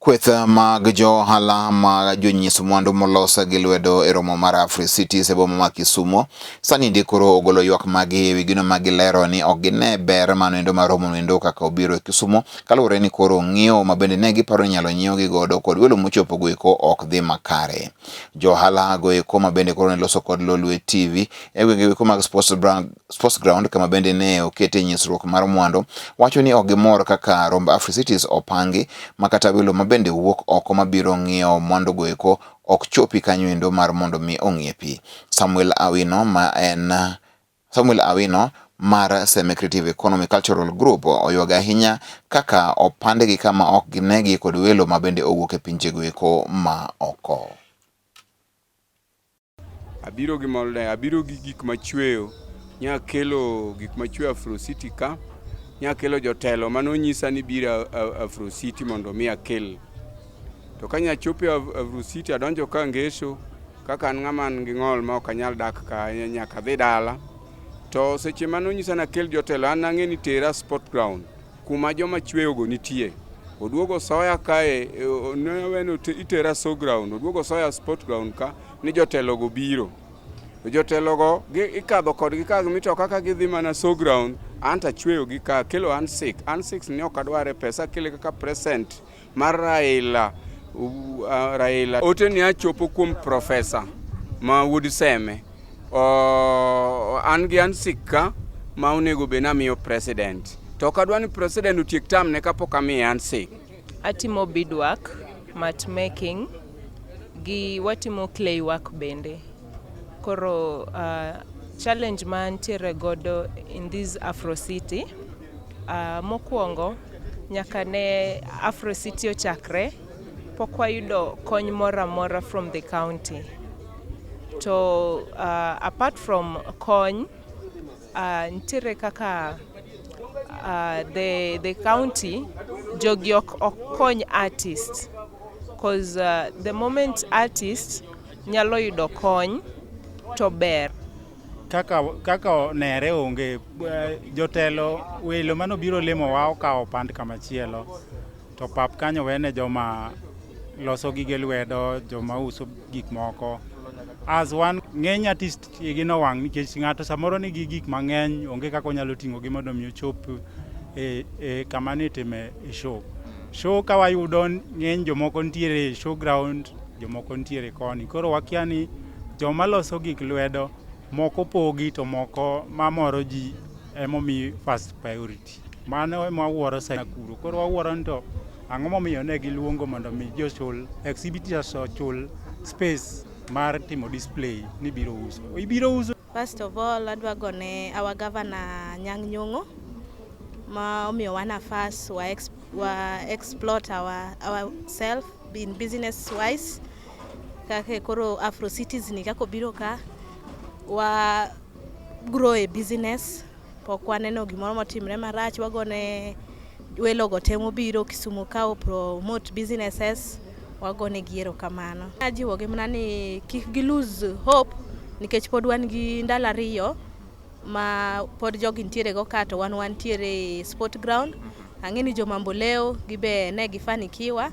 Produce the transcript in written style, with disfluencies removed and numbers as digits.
Kwetha mag Johala mag jonyis mwandu molosa gi lwedo e romo mar Afri-City e boma ma Kisumu sani ndikoro ogolo ywak magi ewi gino ma gilero ni ok gine ber mano mar romo no kaka obiro e Kisumu kaluwore ni koro ng'iewo ma bende ne giparo nyalo nyiew gi godo kod welo mochopo go eko ok dhi makare. Johala go eko ma bende koro ne loso kod Lolwe TV e gwenge eko mag sports ground kama bende ne okete nyisruok mar mwandu wacho ni ok gimor kaka romb Afri-City opangi makata welo ma bende wuok oko mabiro ng'iewo mwandu go eko ok chopi kanyo endo mar mondo mi ong'iepi. Samuel Awino mar Seme Creative Economy Cultural Group oywaga ahinya kaka opande gi kama ok ginegi kod welo ma bende owuok e pinje go eko ma oko. Abiro gi gik machweyo nya kelo gik machweyo Afro-City ka nya kelo jotelo manonyisa ni biro Afro-City mondo mi akel. To kanya chope Afro-City adonjo ka ngeso kaka an ng'ama ngi ng'ol ma ok anyal dak ka nyaka dhi dala. To seche manonyisa na kel jotelo an ang'e ni tera sport ground kuma joma chweyo go nitie. Oduogo soya kae neweno itera so ground oduogo soya sport ground ka ni jotelo go biro. Jotelo go ikadho kodgi ka gimito kaka gidhi mana so ground anta chweyo gi ka kelo an 6 ni ok adware pesa kele kaka present mar Raila ote ni achopo kuom profesa ma wuod Seme an gi an sika ma onego be na miyo president to kadwa ni president otiek tam ne kapok amiye an sik. Atimo beadwork, mat making gi watimo clay work bende. Koro challenge man tiere godo in this Afro-City mokwongo nyaka ne Afro-City ochakre pok wayudo kony mora from the county. To apart from kony ntiere kaka the county jogi ok kony artists cause the moment artists nyalo yudo kony to ber. Kaka nere onge jotelo welo mano biro lemo wa okawo pand kamachielo to pap kanyo wene joma loso gige lwedo joma uso gik moko as one ng'eny artist gino wang' nikech ng'ato samoro ni gik mang'eny onge kaka onyalo ting'o gi mondo mi ochop kama ne time show ka wayudo ng'eny jomoko ntiere show ground jomoko ntiere koni koro wakia ni joma loso gik lwedo moko pogi to moko mamoro ji emomi first priority mano ema wuoro sa kuro koro wawuoro nto ang'o momiyo ne giluongo mondo mi jochul exhibitors ochul space mar timo display ni biro uso. First of all adwa gone our governor Nyang' Nyong'o ma omiyo wana first wa exploit ourselves in business wise kake koro Afro-Cities ni kako biro ka wa grow a business pok waneno gimoro motimre marach wagone welo go temo biro Kisumu ka promote businesses wagone giero kamano. Ajiwo gi mana ni kik gi lose hope nikech pod wan gi ndalo ariyo ma pod jogi ntiere go ka to wan tiere sport ground ang'e ni joma Mboleo gibe ne gifanikiwa